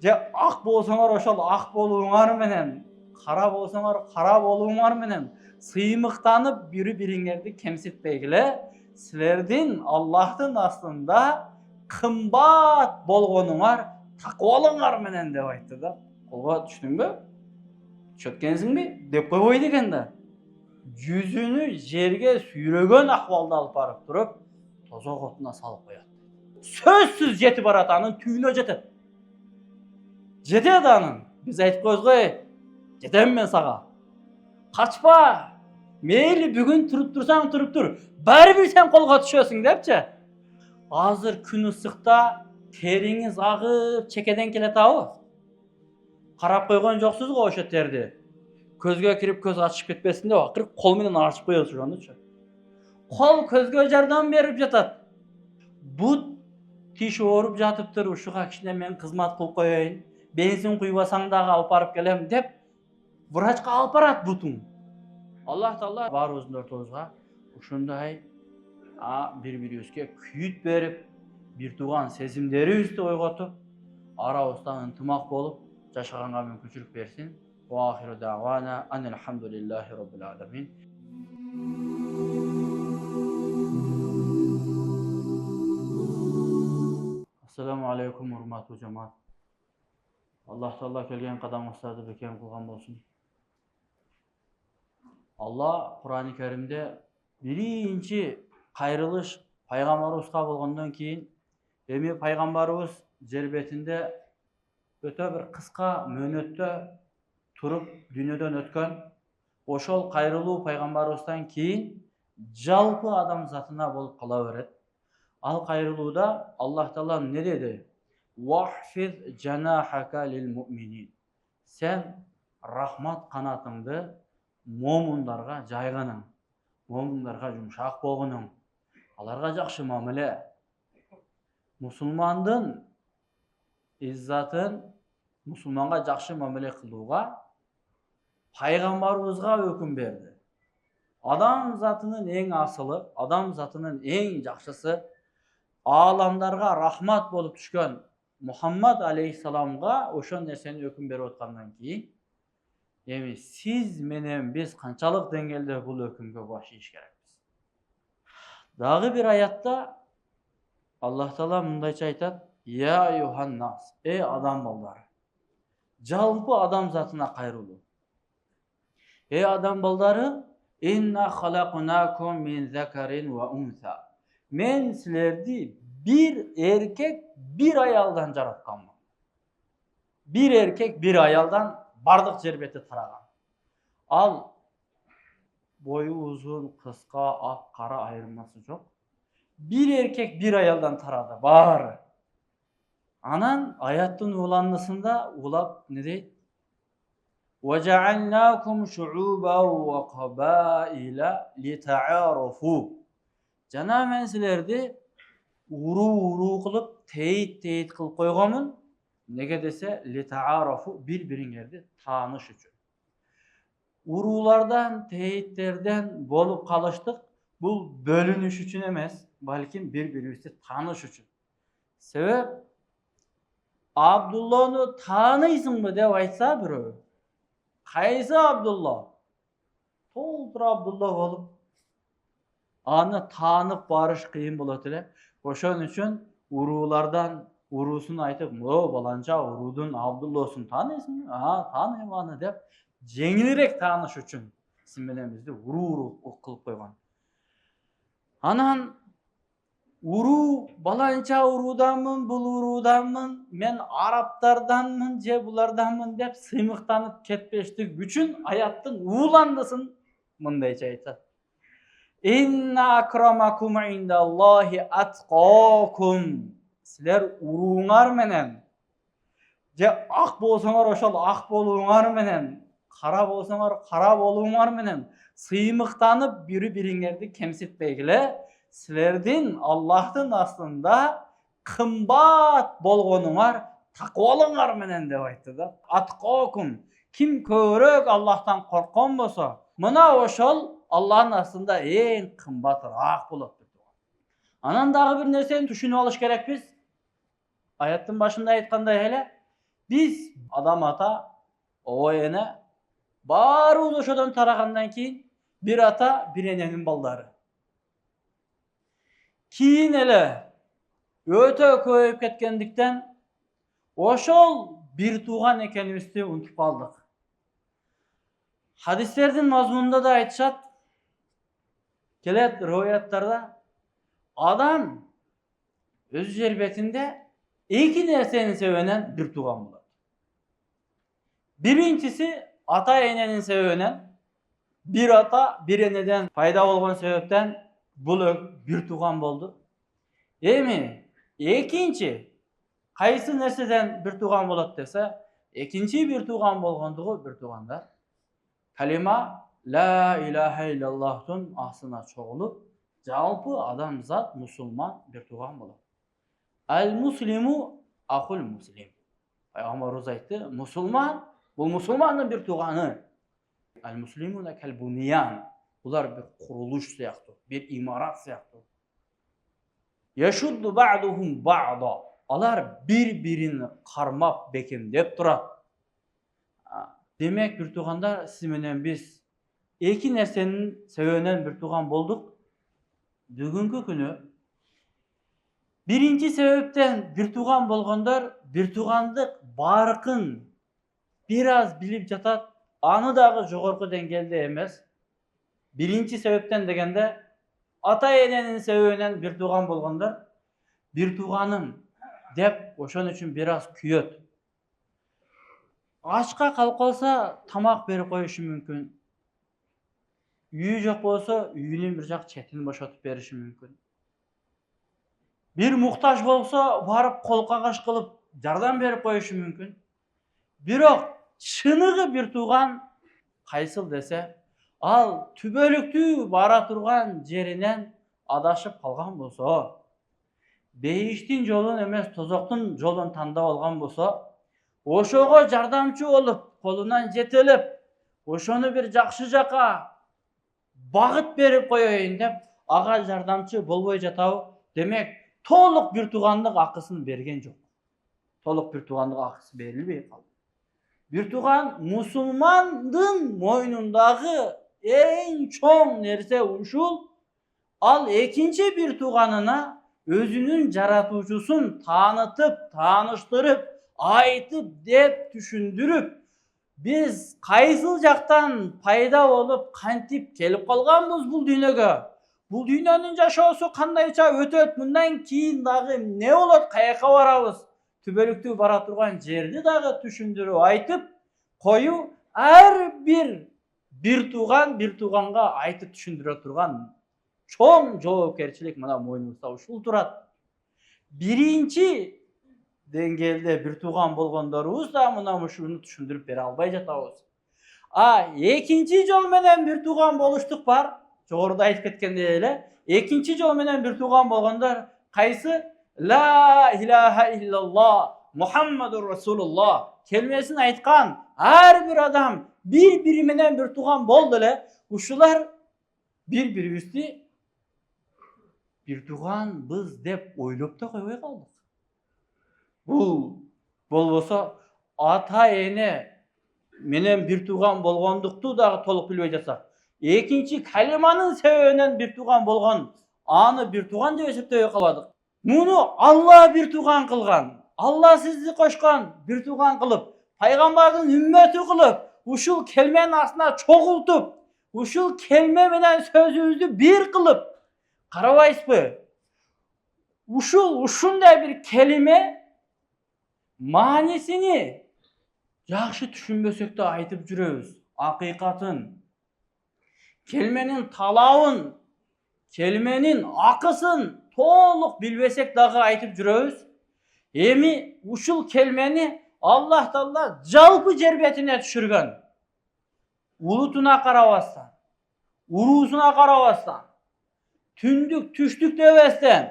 же ак болсоңор ошол ак болууңар менен, кара болсоңор кара болууңар менен сыймыктанып бири-бириңерди кемситпегиле, силердин Аллахтын астында кымбат болгонуңар такыбалыңар менен деп айтты да. Колго түштүңбү? Түшөткенсиңби? Деп койбойт экен да. Жүзүнү жерге сүйрөгөн акыбалда алып барып туруп, тозок отуна салып коет. Сөзсүз жетип барат, анын түйүнө жетет. Жетет анын. Биз айтып коебуз го, жетем мен сага. Качпа. Мейли бүгүн туруп турсаң туруп тур. Баары бир сен колго түшөсүң депчи. Азыр күн ысыкта териңиз агып чекеден келетабы? Карап койгон жоксуз го ошо терди. Көзгө кирип көз ачып кетпесин деп акыры кол менен ачып коесуз ошондучу. Кол көзгө жардам берип жатат. Бут тиш ооруп жатыптыр, ушуга кичине мен кызмат кылып коеюн. Бензин куйбасаң дагы алып барып келем деп врачка алып барат бутуң. Аллах Таала баарыбыздын ортобузга ушундай бири-бирибизге күйүт берип, бир тууган сезимдерибизди ойготуп, арабызда ынтымак болуп жашаганга мүмкүнчүлүк берсин. Ва ахиру дa'wana alhamdulillahi rabbil alamin. Assalamu alaikum урматтуу жамаат. Аллах Таала келген кадамыңыздарды бекем кылган болсун. Алла Кур'ан-ы Керимде биринчи кайрылыш пайгамбарыбызга болгондон кийин эми пайгамбарыбыз жер бетинде өтө бир кыска мөөнөттө туруп дүйнөдөн өткөн. Ошол кайрылуу пайгамбарыбыздан кийин жалпы адам затына болуп кала берет. Ал кайрылууда Аллах Таала не деди? Вахфиз жанахака лил муъминин. Сен рахмат канатыңды момундарга жайганың. Момундарга жумшак болгонуң. Аларга жакшы мамиле. Мусулмандын иззатын мусулманга жакшы мамиле кылууга пайгамбарыбызга өкүм берди. Адам затынын эң асылы, адам затынын эң жакшысы ааламдарга рахмат болуп түшкөн Мухаммад алейхиссаламга ошол нерсени өкүм берип аткандан кийин эми сиз менен биз канчалык деңгээлде бул өкүмгө баш ийиш керекпиз? Дагы бир аятта Аллах Таала мындайча айтат: Я юханнас, адам балдары. Жалпы адам затына кайрылуу. Адам балдары, инна халакнакум мин закарин ва унса. Мен силерди bir erkek bir ayaldan жаратканмын. Bir erkek bir ayaldan бардык жер бети тараган. Ал бою узун, кыска, ак, кара айырмасы жок. Bir erkek bir ayaldan тарады, баары. Анан аяттын уландысында улап не дейт? وَجَعَلْنَاكُمْ شُعُوبًا وَقَبَائِلَ لِتَعَارَفُوا. Жана мен силерди уруу кылып, тейит кылып койгонмун. Неге десе, литаарафу, бири-бириңерди тааныш үчүн. Уруулардан, тейиттерден болуп калыштык. Бул бөлүнүш үчүн эмес, балким бири-бирибизди тааныш үчүн. Себеп Абдулланы тааныйсыңбы деп айтса бирөө. Кайсы Абдулла? Толтур Абдулла болуп, аны таанып барыш кыйын болот эле. Ошон үчүн уруулардан уруусун айтып, "О, баланча уруудун Абдулласын тааныйсыңбы?" Тааныйм аны" деп жеңилирээк тааныш үчүн сиз менен бизди уруу кылып койгон. Анан уруу баланча урууданмын, бул урууданмын, мен арабтарданмын же буларданмын деп сыймыктанып кетпештик үчүн аяттын ууландысын мындайча айтат. Инна акрамакум индаллахи аткакум. Силер урууңар менен же ак болсоңор ошол ак болууңар менен, кара болсоңор кара болууңар менен сыймыктанып бири-бириңерди кемситпегиле, силердин Аллахтын астында кымбат болгонуңар такыбалыңар менен деп айтты да. Аткакум. Ким көбүрөөк Аллахтан корккон болсо, мына ошол Аллахтын астында эң кымбатыраак болот деп. Анан дагы бир нерсени түшүнүп алыш керекпиз. Аяттын башында айткандай эле, Biz adam ata, o ene barыбыз ошодон тарагандан кийин bir ata, bir enенин балдары. Кийин эле өтө көбөйүп кеткендиктен ошол bir тууган экенибизди унутуп калдык. Hadislerдің mazmununda da айтышат, келет риваяттарда, адам өз жер бетинде эки нерсенин себебинен bir тууган болот. Биринчиси ата эненин себебинен, bir ата, bir энеден пайда болгон себептен бул bir тууган болду. Эми экинчи кайсы нерседен bir тууган болот десе, экинчи bir тууган болгондугу bir туугандар kalima la ilahe illallah'tun aslına çoğulup жалпы адамзат musulman bir тууган болот. Al muslimu ahul muslim. Peygamberimiz aytты, musulman bul musulmandын bir тууганы. Al muslimuna kal bunyan. Bular bir kuruluş siyaqtı, bir imarat siyaqtı. Yaşuddu ba'duhum ba'da. Alar bir-birini karmap bekemdep turat. Demek bir tуугандар, siz менен biz эки нерсенин себебинен bir тууган болдук. Бүгүнкү күнү биринчи себептен bir тууган болгондор bir туугандык баркын бир аз билип жатат, аны дагы жогорку деңгээлде эмес. Биринчи себептен дегенде ата эненин себебинен bir тууган болгондор bir тууганым деп ошон үчүн бир аз күйөт. Açka kalıp kalsa tamak berip koyuşu mümkün. Үйü жок болсо үйүнүн bir жак четин бошотуп бериши мүмкүн. Bir muhtaç болсо барып кол кагаш кылып жардам берип коюшу мүмкүн. Бирок чыныгы bir тууган кайсыл десе, ал түбөлүктүү бара турган жеринен адашып калган болсо, бейиштин жолун эмес тозоктун жолун тандап алган болсо, ошого жардамчы болуп, колунан жетелеп, ошону bir жакшы жака багыт берип коеюн деп, ага жардамчы болбой жатабы? Демек, толук bir туугандык акысын берген жок. Толук bir туугандык акысы берилбей калды. Bir тууган мусулмандын мойнундагы эң чоң нерсе ушул. Ал экинчи bir тууганына өзүнүн жаратуучусун таанытып, тааныштырып, айтып деп түшүндүрүп, biz кайсыл жактан пайда болуп, кантип келип калганбыз бул дүйнөгө? Бул дүйнөнүн жашоосу кандайча өтөт? Мындан кийин дагы эмне болот? Каяка барабыз? Түбөлүктүү бара турган жерди дагы түшүндүрүп айтып коюу ар bir тууган bir тууганга айтып түшүндүрө турган чоң жоопкерчилик мына мойнубузда ушул турат. Биринчи деңгээлде bir тууган болгондорубуз да мына ушуну түшүндүрүп бере албай жатабыз. Экинчи жол менен bir тууган болуштук бар. Жогоруда айтып кеткендей эле, экинчи жол менен bir тууган болгондор кайсы? La ilahe illallah Muhammedur Resulullah kelimesini aytkan her bir adam bir-biri менен bir тууган болду эле. Ушулар bir-birибизди bir тууганбыз деп ойлоп да койбой калдык. Бул болбосо ата эне менен bir тууган болгондукту дагы толук билбей жатсак, экинчи калиманын себебинен bir тууган болгон, аны bir тууган деп эсептебей калбадык. Муну Алла bir тууган кылган. Алла сизди кошкон bir тууган кылып, пайгамбардын үммөтү кылып, ушул келменин астына чогултуп, ушул келме менен сөзүбүздү bir кылып, карабайсызбы? Ушундай bir kelime маанисини жакшы түшүнбөсөк да айтып жүрөбүз. Акыйкатын, келменин талабын, келменин акысын толук билбесек дагы айтып жүрөбүз. Эми ушул келмени Аллах Таала жалпы жер бетине түшүргөн. Улутуна карабастан, уруусуна карабастан, түндүк түштүк дебестен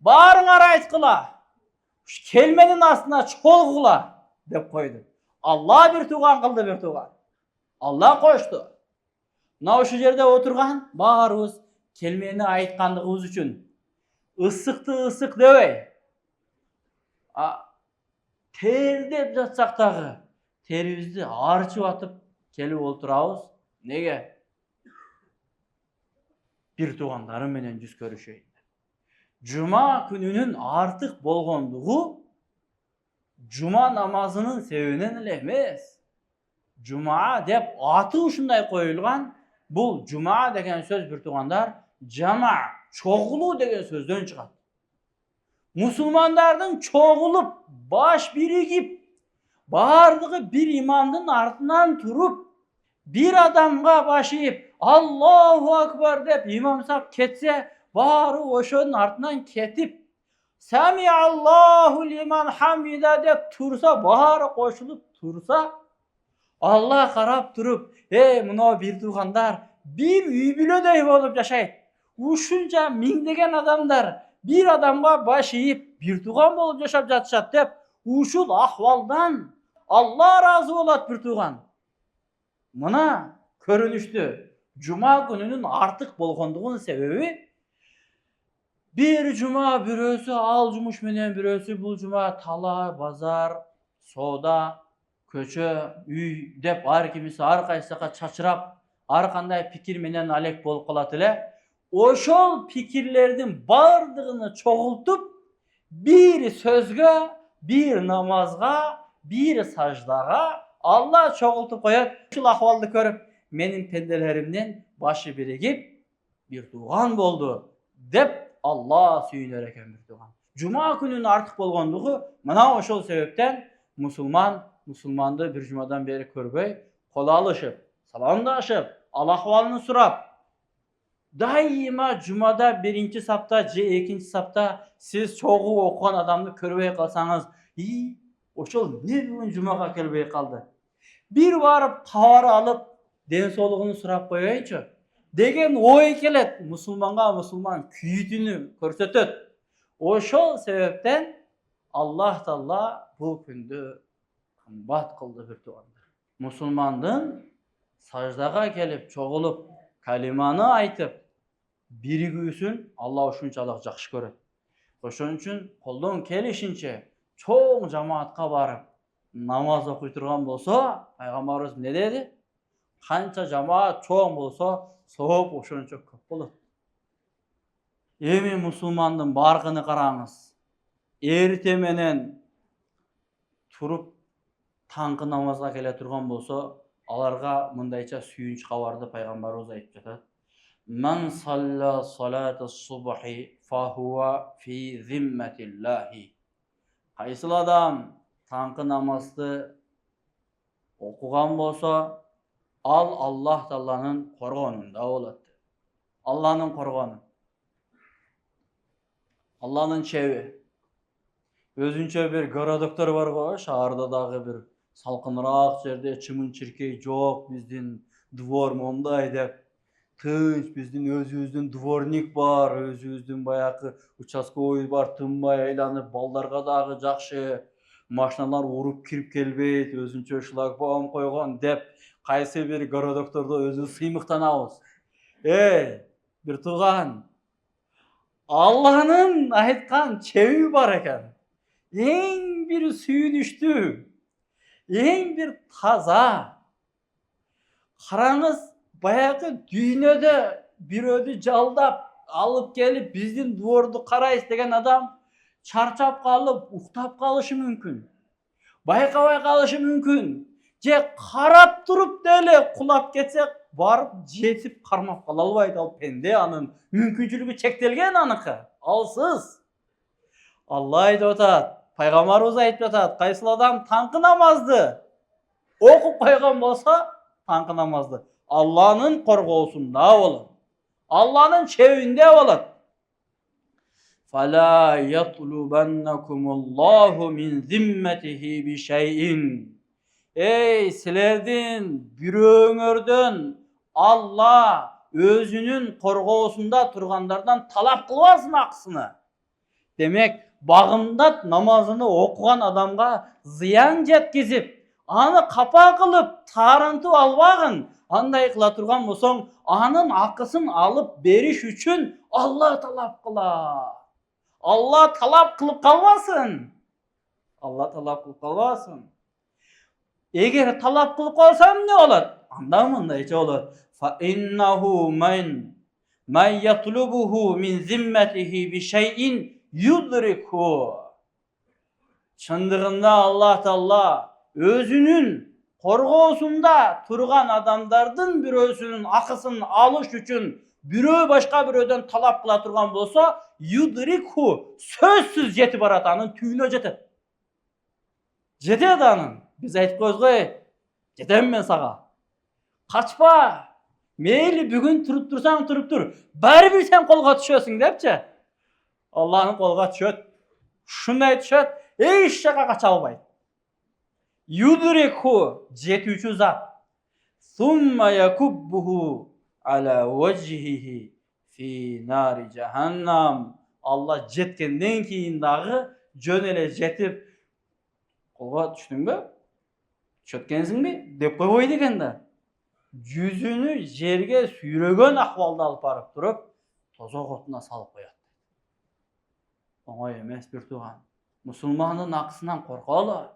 баарыңар айткыла. Kelmenin aslına çoğula деп koydu. Allah bir тууган kıldı bir тууган. Allah koştu. Mına şu yerde oturgan bağırız kelmeni aytkanlığımız üçün ısıktı ısık debey. Terдеп жатсак дагы терибизди арчып атып келип отурабыз. Неге? Бир туугандарым менен жүз көрүшөйүн. Жума күнүнүн артык болгондугу жума намазынын себебинен эле эмес. Жума деп аты ушундай коюлган. Бул жума деген сөз бир туугандар жама, чогулуу деген сөздөн чыгат. Мусулмандардын чогулуп, баш биригип, бардыгы бир имамдын артынан туруп, бир адамга баш ийип, Аллаху акбар деп имам сап кетсе, баары ошонун артынан кетип, Сами Аллаху лиман хамида деп турса, баары кошулуп турса, Алла карап туруп, мына бир туугандар бир үй бүлөдөй болуп жашайт. Ушунча миңдеген адамдар бир адамга баш ийип, бир тууган болуп жашап жатышат деп, ушул ахвалдан Алла ыраазы болот бир тууган. Мына көрүнүштү жума күнүнүн артык болгондугунун себеби бир жума бирөөсү ал жумуш менен, бирөөсү бул жума тала, базар, соода, көчө, үй деп ар кимиси ар кайсыга чачырап, ар кандай пикир менен алек болуп калат эле. Ошол пикирлердин бардыгын чогултуп, бир сөзгө, бир намазга, бир саждага Алла чогултуп коет. Ушул ахвалды көрүп, менин пенделеримдин башы биригип, бир тууган болду деп Алла сүйүнөр экен бир тууган. Жума күнүнүн артык болгондугу мына ошол себептен мусулманды бир жумадан бери көрбөй, кол алышып, саламдашып, ал ахвалын сурап, дайыма жумада биринчи сапта же экинчи сапта сиз чогуу окуган адамды көрбөй калсаңыз, ошол эмне бүгүн жумага келбей калды? Бир барып кабар алып, ден соолугун сурап коеюнчу деген ой келет. Мусулманга мусулман күйүтүнү көрсөтөт. Ошол себептен Аллах Таала бул күндү кымбат кылды бир туугандар. Мусулмандын саждага келип, чогулуп, калиманы айтып, биригүүсүн Алла ушунчалык жакшы көрөт. Ошон үчүн колдон келишинче чоң жамаатка барып намаз окуй турган болсо, пайгамбарыбыз эмне деди? Канча жамаат чоң болсо, сооп ошончо көп болот. Эми мусулмандын баркыны караңыз. Эрте менен туруп таңкы намазга келе турган болсо, аларга мындайча сүйүнч кабарды пайгамбарыбыз айтып жатат. Ман салла салата субхи фахуа фи зимматиллахи. Кайсыл адам таңкы намазды окуган болсо, ал Аллах Тааланын коргонунда болот. Алланын коргону. Алланын чеби. Өзүнчө бир городоктор бар го, шаарда дагы бир салкыныраак жерде чымын-чиркей жок, биздин двор мондай деп, тынч, биздин өзүбүздүн дворник бар, өзүбүздүн баягы участковый бар, тынбай айланып, балдарга дагы жакшы, машиналар уруп кирип келбейт, өзүнчө шлагбаум койгон деп, кайсы бир городоктордо өзүбүз сыймыктанабыз. Бир тууган, Алланын айткан чеби бар экен. Эң бир сүйүнүчтүү, эң бир таза. Караңыз, баягы дүйнөдө бирөөдү жалдап алып келип биздин дворду карайсыз деген адам чарчап калып, уктап калышы мүмкүн. Байкабай калышы мүмкүн. Же карап туруп деле кулап кетсе, барып жетип кармап кала албайт. Ал пенде, анын мүмкүнчүлүгү чектелген аныкы. Алсыз. Алла айтып атат, пайгамбарыбыз айтып атат, кайсыл адам таңкы намазды окуп койгон болсо, таңкы намазды Алланын коргоосунда болот. Алланын чебинде болот. Фала ятлубаннакумуллаху мин зимматихи бишайин. Силердин бирөөңөрдөн Алла өзүнүн коргоосунда тургандардан талап кылбасын акысыны. Демек, багымдат намазыны окуган адамга зыян жеткизип, аны капа кылып, таарынтып албагын. Андай кыла турган болсоң, анын акысын алып бериш үчүн Алла талап кылат. Алла талап кылып калбасын. Allah talap kılıp kalbasın. Eğer talap kılıp kalsam ne olur? Anda mındayça olur. Fa innahu men yatlubuhu min zimmetihi bi şeyin yudriku. Çındığında Allah Teala özünün korgosunda turgan adamdardın birösünün akısını alış üçün birö başka biröden talap kıla turgan bolsa yudriku sözsüz jetip baratanın tüyüne jetet. Jetet anın. Biz aytып koyuz goy. Jetem men saga. Kaçpa. Meyli bugün turup tursan turup tur. Bari bir sen kolga düşösün depçi. Allah'ın kolga düşöt. Şunday düşöt. Hiç şaka kaça albaydı. Yudriku jetüçü zat. Thumma yakubbuhu ala vecihihi fi nari cehennem. Allah jetkenden keyin dağı jönele jetip kolga düştün mü? Çötkensin mi? Dep koyboydu eken da. Yüzünü jerge süyrögön ahvalda alıp barıp durup tozak otuna salıp koyat. Oňoý emes bir tugan. Musulmanyň akysyndan korkaly.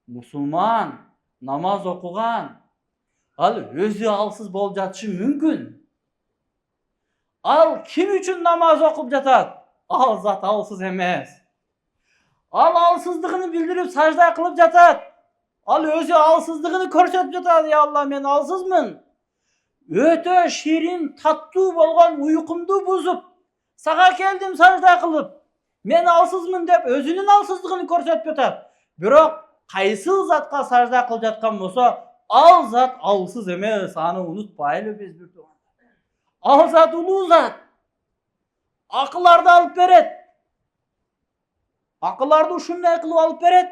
Musulman namaz okugan. Al özü alsız bolup jatşy mümkün. Al kim üçün namaz okup jatat? Al zat alsız emes. Al alsızdygyny bildirip sajda kılıp jatat. Al özü alsızdygyny körsetip jatat. Ya Allah men alsızmyn. Öte şirin tatlı bolgan uykumdu bozup saga keldim sajda kılıp men alsızmyn dep özünün alsızdygyny körsetip jatat. Birok kaysı zatqa sajda kılıp jatkan bolsa al zat alsız emes. Any unutpaýly biz bir tugan. Al zat uluu zat. Akıllarda alıp beret. Akıllarda uşunday kılıp alıp beret.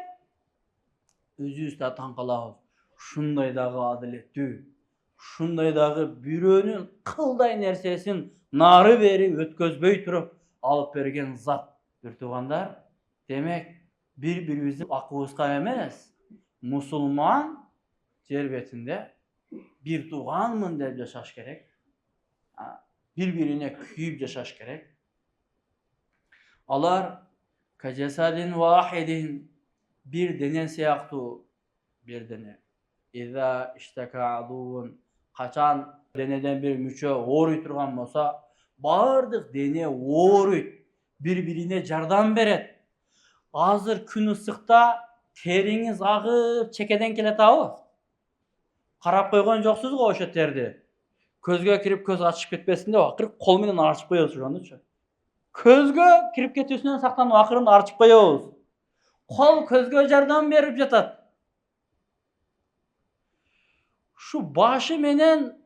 Özübüz da taňkalabыз. Şunday dagı adaletli. Şunday dagı birönün kılday nersesin nary beri ötközböy turup alıp bergen zat. Bir tugandar, demek bir-birimizni akybızga emes, musulman jer betinde bir tuganmyn dep yaşaş gerek. Bir-birine küýüp yaşaş gerek. Alar kacesadin vahidin bir dene siyaqtu bir dene. İza işteka aduvun kaçan deneden bir müçe oğruy turgan bolsa bardyk dene oğruy bir-birine jardam beret. Hazır gün ısıkta teriňiz agyp çekeden keletabı. Karap koygon joksuz go oşo terdi. Közgö kirip köz açyp ketmesin dep akyrı kol menen arçyp koýabыз şondaçı. Közgö kirip ketүүsünden saktanyp akyryn arçyp koýabız. Kol közgö jardam berip jatat. Şu başı menen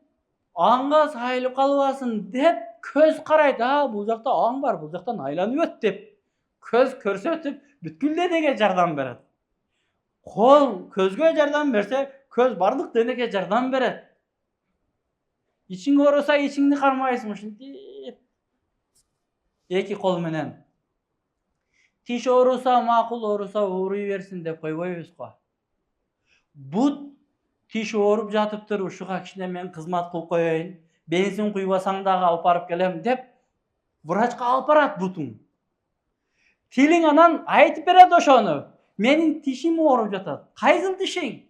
anga sayılıp kalbasın dep köz karayt. Bu jakta aň bar, bu jaktan aylanyp öt dep köz körsetip бүtkül denege jardam beret. Kol közgö jardam berse köz bardyk denege jardam beret. İçiň orosa içiňni karmaýsyň şinti. Eki kol menen. Tiş orusa makul orusa uğruy bersin dep koýboýbuz go. Bu tiş orup jatypdyr, uşuga kişine men kızmat kılıp koýaýyn. Benzin kuybasaň dagı alyp baryp gelem dep wraçka alyp barat butuň. Tiliň anan aýtyp beret oşonu. Meniň tişim orup jatat. Kaýsyl tişiň?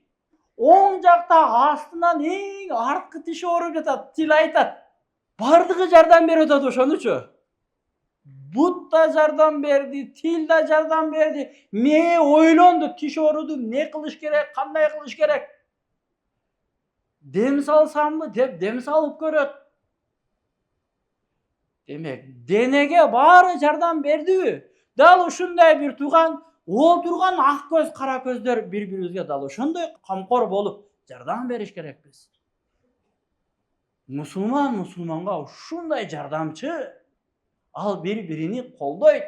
Oň jakta astyndan eň artky tiş orup jatat. Til aýtat. Bardygy jardam berip atat oşonuçu. But da jardam berdi, til da jardam berdi. Me oýlandy, tiş orudu, ne kılıç gerek, kanday kılıç gerek. Dem salsammy dep dem salyp göröt. Demek denege bary jardam berdi. Dal uşunday bir tugan, oturgan ak göz, kara gözler bir-birimizge dal ошондой kamkor bolup jardam beriş gerek biz. Musulman musulmanga uşunday jardamçı. Al bir-birini koldoyt.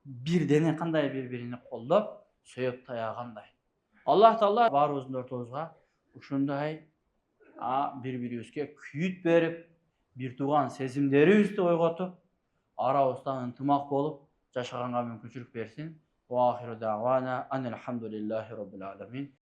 Bir dene kanday bir-birini koldop, söýüp taýaganday. Allah Taala barybızın ortabızga uşunday bir-birimizge küýüt berip, bir tugan sezimleribizdi oýgotup, arabızda ынтымак bolup jaşaganга mümkinçilik bersin. Wa ahiru da'wana anil hamdulillahi rabbil alamin.